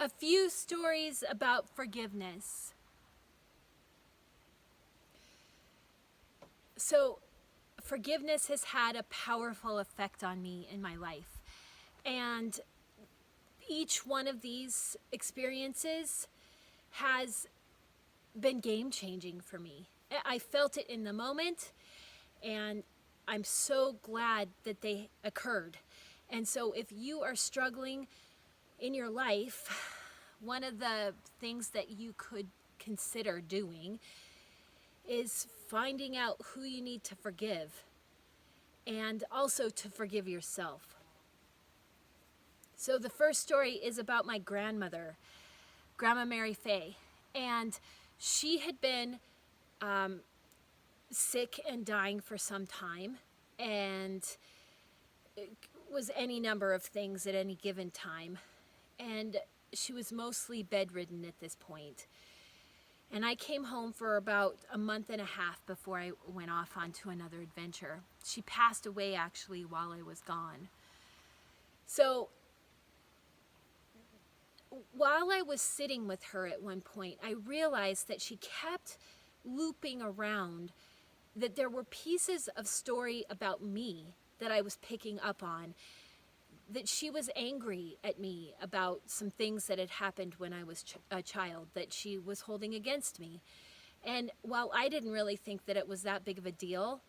A few stories about forgiveness. So, forgiveness has had a powerful effect on me in my life. And each one of these experiences has been game-changing for me. I felt it in the moment, and I'm so glad that they occurred. And so if you are struggling in your life, one of the things that you could consider doing is finding out who you need to forgive, and also to forgive yourself. So the first story is about my grandmother, Grandma Mary Fay, and she had been sick and dying for some time, and it was any number of things at any given time, and she was mostly bedridden at this point. And I came home for about a month and a half before I went off onto another adventure. She passed away actually while I was gone. So while I was sitting with her at one point, I realized that she kept looping around, that there were pieces of story about me that I was picking up on, that she was angry at me about some things that had happened when I was a child that she was holding against me. And while I didn't really think that it was that big of a deal,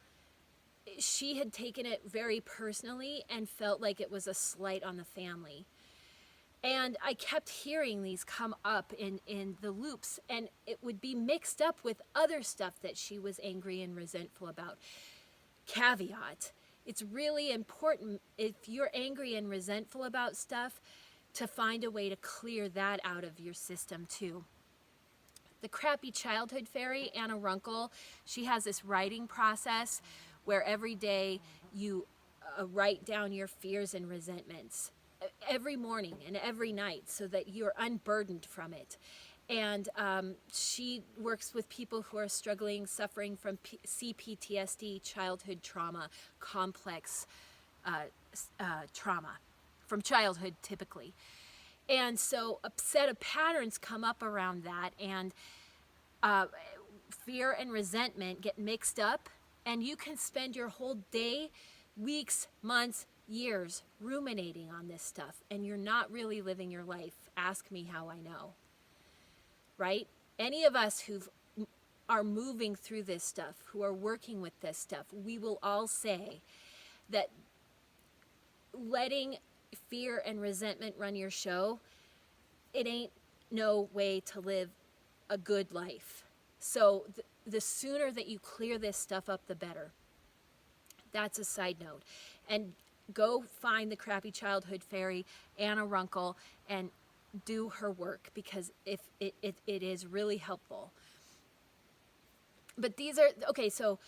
she had taken it very personally and felt like it was a slight on the family. And I kept hearing these come up in the loops, and it would be mixed up with other stuff that she was angry and resentful about. Caveat: it's really important, if you're angry and resentful about stuff, to find a way to clear that out of your system too. The crappy childhood fairy, Anna Runkle, she has this writing process where every day you write down your fears and resentments every morning and every night so that you're unburdened from it. And she works with people who are struggling, suffering from CPTSD, childhood trauma, complex trauma from childhood typically. And so a set of patterns come up around that, and fear and resentment get mixed up, and you can spend your whole day, weeks, months, years ruminating on this stuff, and you're not really living your life. Ask me how I know. Right? Any of us who are moving through this stuff, who are working with this stuff, we will all say that letting fear and resentment run your show, it ain't no way to live a good life. So the sooner that you clear this stuff up, the better. That's a side note. And go find the crappy childhood fairy, Anna Runkle, and do her work, because if it is really helpful. But these are, okay, so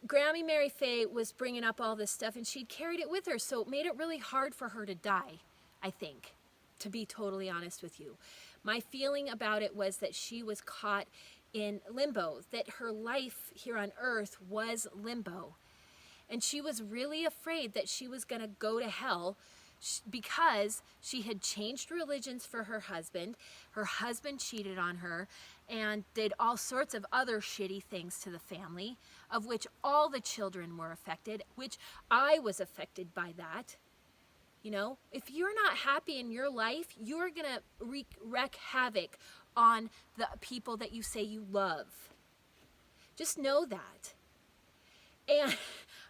Grammy Mary Fay was bringing up all this stuff, and she'd carried it with her, so it made it really hard for her to die, I think, to be totally honest with you. My feeling about it was that she was caught in limbo, that her life here on earth was limbo. And she was really afraid that she was going to go to hell because she had changed religions for her husband cheated on her, and did all sorts of other shitty things to the family, of which all the children were affected, which I was affected by that. You know, if you're not happy in your life, you're going to wreak havoc on the people that you say you love. Just know that. And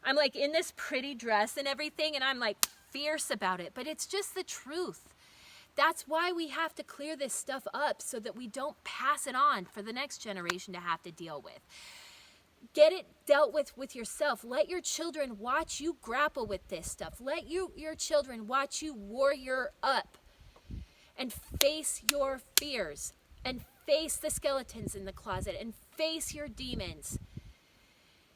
I'm like in this pretty dress and everything, and I'm like fierce about it, but it's just the truth. That's why we have to clear this stuff up, so that we don't pass it on for the next generation to have to deal with. Get it dealt with yourself. Let your children watch you grapple with this stuff. Let your children watch you warrior up and face your fears, and face the skeletons in the closet, and face your demons.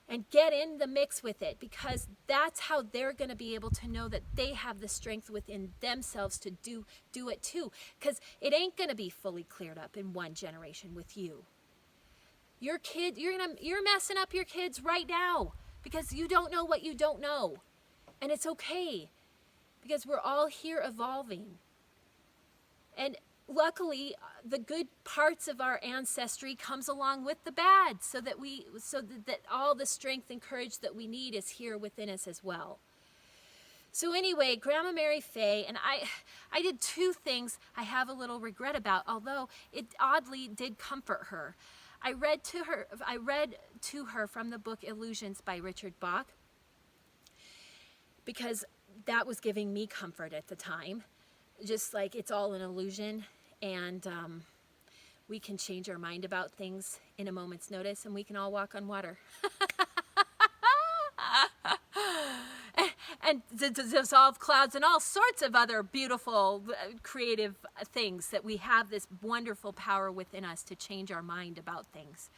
And get in the mix with it, because that's how they're going to be able to know that they have the strength within themselves to do it too. Because it ain't going to be fully cleared up in one generation with you. Your kid, you're messing up your kids right now because you don't know what you don't know. And it's okay, because we're all here evolving. And luckily, the good parts of our ancestry comes along with the bad, so that all the strength and courage that we need is here within us as well. So anyway, Grandma Mary Fay, and I did two things I have a little regret about, although it oddly did comfort her. I read to her from the book Illusions by Richard Bach, because that was giving me comfort at the time. Just like it's all an illusion, and we can change our mind about things in a moment's notice, and we can all walk on water. And dissolve clouds and all sorts of other beautiful, creative things, that we have this wonderful power within us to change our mind about things.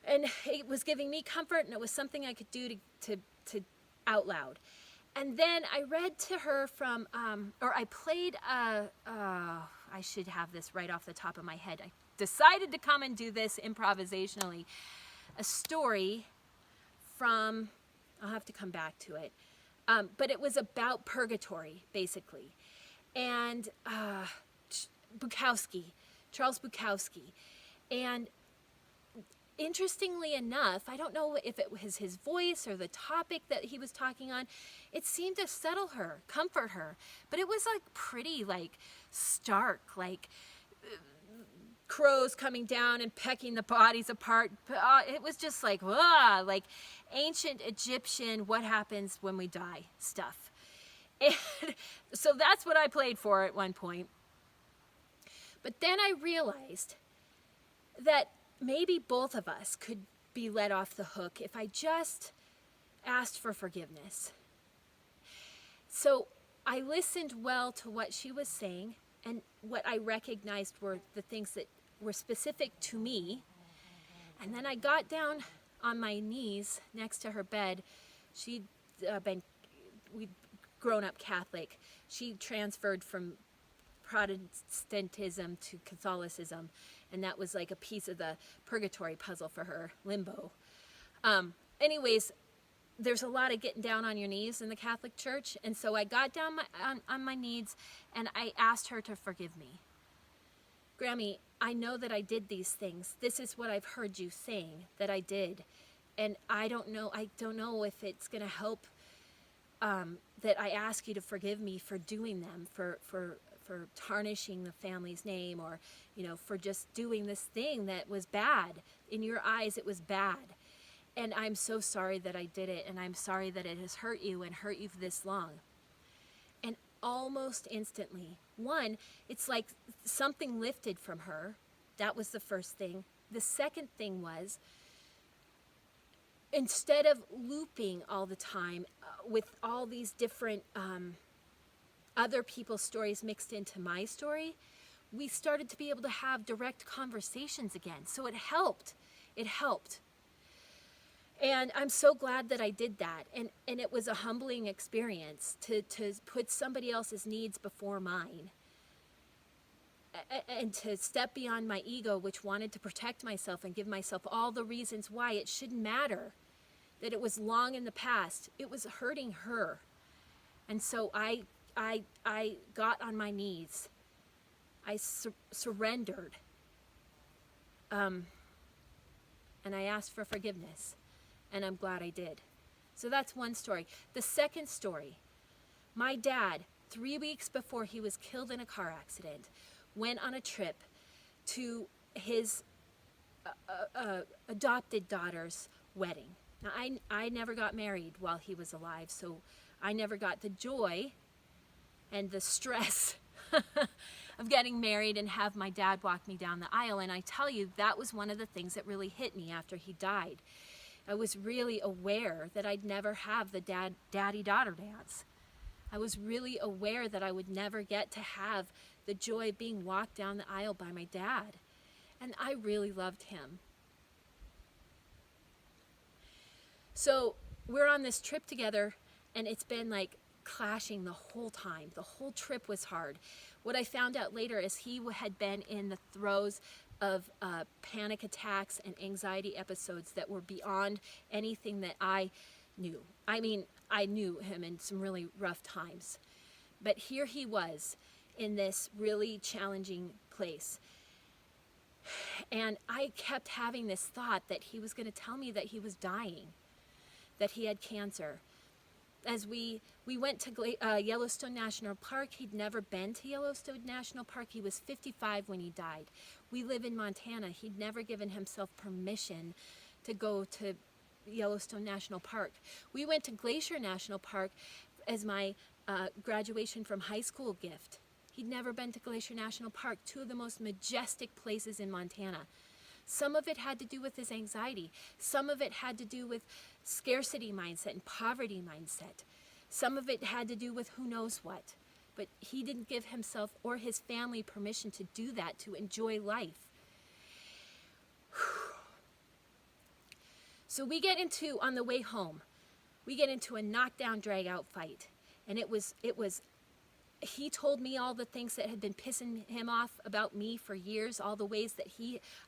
And it was giving me comfort, and it was something I could do to out loud. And then I read to her from, or I played, I should have this right off the top of my head. I decided to come and do this improvisationally. A story from, I'll have to come back to it. But it was about purgatory, basically. And Charles Bukowski. And interestingly enough, I don't know if it was his voice or the topic that he was talking on, it seemed to settle her, comfort her. But it was like pretty like stark, like crows coming down and pecking the bodies apart. It was just like, like ancient Egyptian, what happens when we die stuff. And so that's what I played for at one point. But then I realized that maybe both of us could be let off the hook if I just asked for forgiveness. So I listened well to what she was saying, and what I recognized were the things that were specific to me. And then I got down on my knees next to her bed. We'd grown up Catholic. She transferred from Protestantism to Catholicism, and that was like a piece of the purgatory puzzle for her, limbo. Anyways, there's a lot of getting down on your knees in the Catholic Church, and so I got down on my knees, and I asked her to forgive me. Grammy, I know that I did these things. This is what I've heard you saying that I did, and I don't know if it's going to help that I ask you to forgive me for doing them, for tarnishing the family's name, or, for just doing this thing that was bad. In your eyes, it was bad. And I'm so sorry that I did it, and I'm sorry that it has hurt you and hurt you for this long. And almost instantly, one, it's like something lifted from her. That was the first thing. The second thing was, instead of looping all the time with all these different other people's stories mixed into my story, we started to be able to have direct conversations again. So it helped. It helped. And I'm so glad that I did that. And it was a humbling experience to put somebody else's needs before mine. And to step beyond my ego, which wanted to protect myself and give myself all the reasons why it shouldn't matter, that it was long in the past. It was hurting her. And so I got on my knees. I surrendered. And I asked for forgiveness. And I'm glad I did. So that's one story. The second story, my dad, 3 weeks before he was killed in a car accident, went on a trip to his adopted daughter's wedding. Now, I never got married while he was alive, so I never got the joy and the stress of getting married and have my dad walk me down the aisle. And I tell you, that was one of the things that really hit me after he died. I was really aware that I'd never have the daddy-daughter dance. I was really aware that I would never get to have the joy of being walked down the aisle by my dad. And I really loved him. So we're on this trip together, and it's been like clashing the whole time. The whole trip was hard. What I found out later is he had been in the throes of panic attacks and anxiety episodes that were beyond anything that I knew. I mean, I knew him in some really rough times. But here he was in this really challenging place. And I kept having this thought that he was going to tell me that he was dying, that he had cancer. As we went to Yellowstone National Park, he'd never been to Yellowstone National Park. He was 55 when he died. We live in Montana. He'd never given himself permission to go to Yellowstone National Park. We went to Glacier National Park as my graduation from high school gift. He'd never been to Glacier National Park, two of the most majestic places in Montana. Some of it had to do with his anxiety. Some of it had to do with scarcity mindset and poverty mindset. Some of it had to do with who knows what. But he didn't give himself or his family permission to do that, to enjoy life. So we get into, on the way home, we get into a knockdown, drag-out fight. And it was, he told me all the things that had been pissing him off about me for years, all the ways that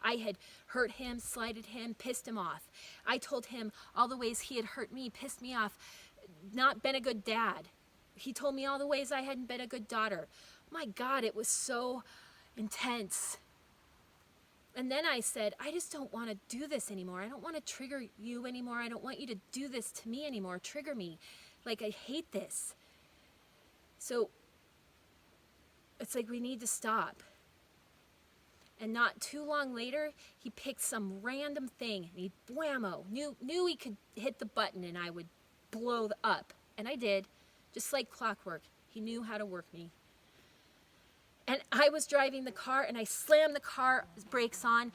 I had hurt him, slighted him, pissed him off. I told him all the ways he had hurt me, pissed me off, not been a good dad. He told me all the ways I hadn't been a good daughter. My God, it was so intense. And then I said, I just don't want to do this anymore. I don't want to trigger you anymore. I don't want you to do this to me anymore, trigger me. Like, I hate this. So it's like, we need to stop. And not too long later, he picked some random thing, and he whammo, knew he could hit the button and I would blow up. And I did, just like clockwork. He knew how to work me. And I was driving the car, and I slammed the car brakes on,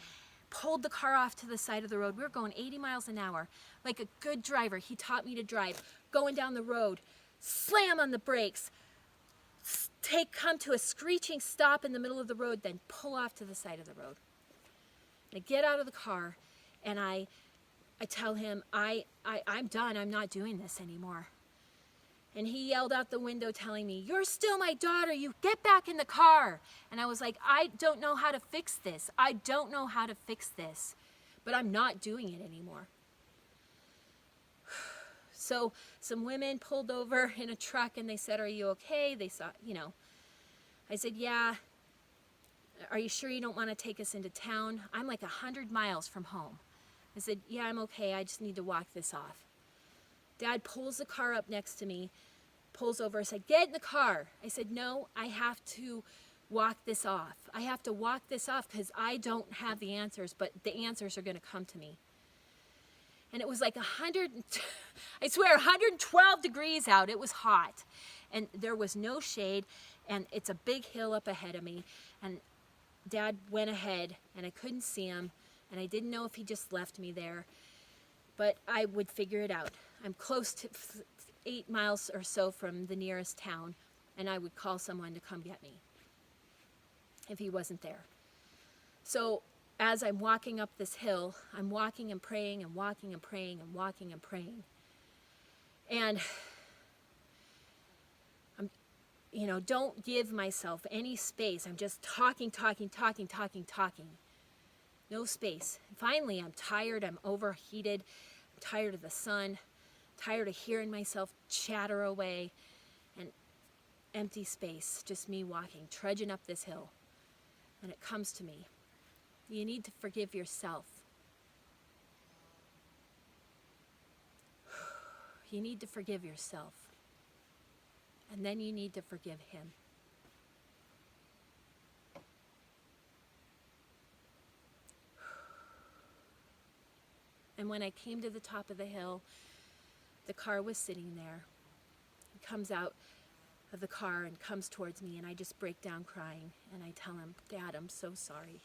pulled the car off to the side of the road. We were going 80 miles an hour. Like a good driver, he taught me to drive. Going down the road, slam on the brakes, come to a screeching stop in the middle of the road, then pull off to the side of the road. And I get out of the car, and I tell him, I'm done. I'm not doing this anymore. And he yelled out the window telling me, you're still my daughter. You get back in the car. And I was like, I don't know how to fix this. I don't know how to fix this. But I'm not doing it anymore. So some women pulled over in a truck and they said, are you okay? They saw, I said, yeah. Are you sure you don't want to take us into town? I'm like 100 miles from home. I said, yeah, I'm okay. I just need to walk this off. Dad pulls the car up next to me, pulls over. I said, get in the car. I said, no, I have to walk this off. I have to walk this off because I don't have the answers, but the answers are going to come to me. And it was like 112 degrees out. It was hot. And there was no shade, and it's a big hill up ahead of me. And Dad went ahead, and I couldn't see him, and I didn't know if he just left me there. But I would figure it out. I'm close to 8 miles or so from the nearest town, and I would call someone to come get me if he wasn't there. So as I'm walking up this hill, I'm walking and praying and walking and praying and walking and praying. And I'm, don't give myself any space. I'm just talking. No space. Finally, I'm tired. I'm overheated. I'm tired of the sun. Tired of hearing myself chatter away. And empty space. Just me walking, trudging up this hill. And it comes to me. You need to forgive yourself. You need to forgive yourself. And then you need to forgive him. And when I came to the top of the hill, the car was sitting there. He comes out of the car and comes towards me, and I just break down crying. And I tell him, Dad, I'm so sorry.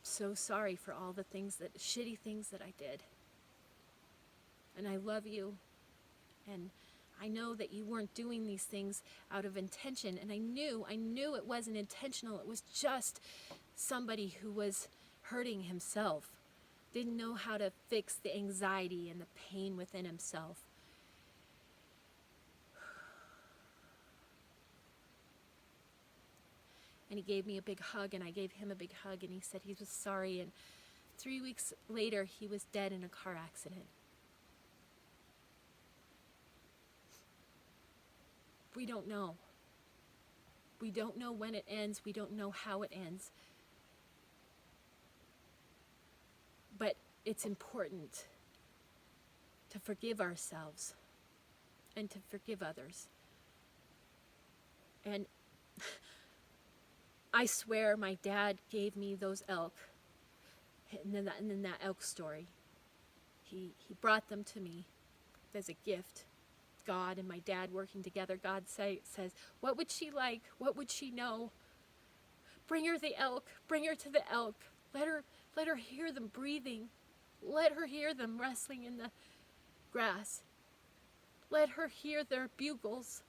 So sorry for all the shitty things that I did. And I love you. And I know that you weren't doing these things out of intention. And I knew it wasn't intentional. It was just somebody who was hurting himself. Didn't know how to fix the anxiety and the pain within himself. And he gave me a big hug, and I gave him a big hug, and he said he was sorry. And 3 weeks later, he was dead in a car accident. We don't know. We don't know when it ends. We don't know how it ends. But it's important to forgive ourselves and to forgive others. And I swear my dad gave me those elk, and then that elk story. He brought them to me as a gift. God and my dad working together. God says, what would she like? What would she know? Bring her the elk. Bring her to the elk. Let her hear them breathing. Let her hear them wrestling in the grass. Let her hear their bugles.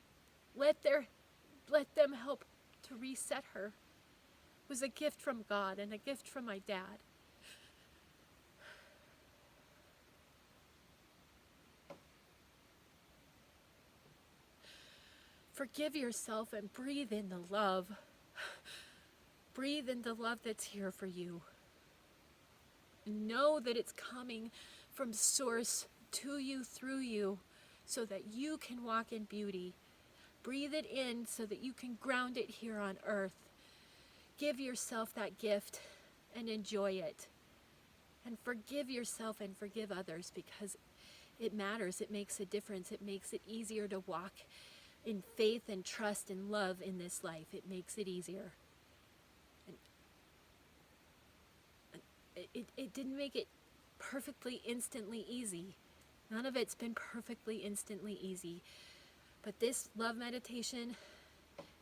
Let them help to reset her. It was a gift from God and a gift from my dad. Forgive yourself and breathe in the love. Breathe in the love that's here for you. Know that it's coming from source to you, through you, so that you can walk in beauty. Breathe it in so that you can ground it here on earth. Give yourself that gift and enjoy it. And forgive yourself and forgive others, because it matters. It makes a difference. It makes it easier to walk in faith and trust and love in this life. It makes it easier. And it didn't make it perfectly instantly easy. None of it's been perfectly instantly easy. But this love meditation,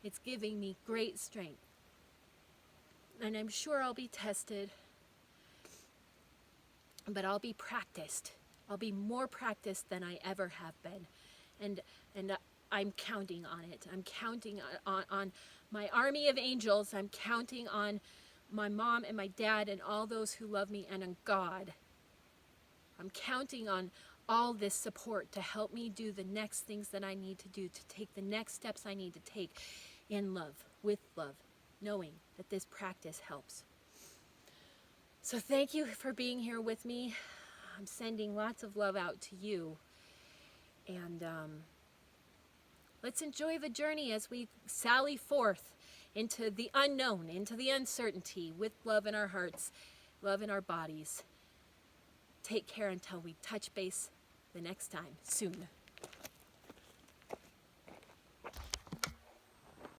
it's giving me great strength. And I'm sure I'll be tested, but I'll be practiced. I'll be more practiced than I ever have been. And I'm counting on it. I'm counting on my army of angels. I'm counting on my mom and my dad and all those who love me, and on God. I'm counting on all this support to help me do the next things that I need to do, to take the next steps I need to take in love, with love, knowing that this practice helps. So thank you for being here with me. I'm sending lots of love out to you. And let's enjoy the journey as we sally forth into the unknown, into the uncertainty, with love in our hearts, love in our bodies. Take care until we touch base the next time, soon.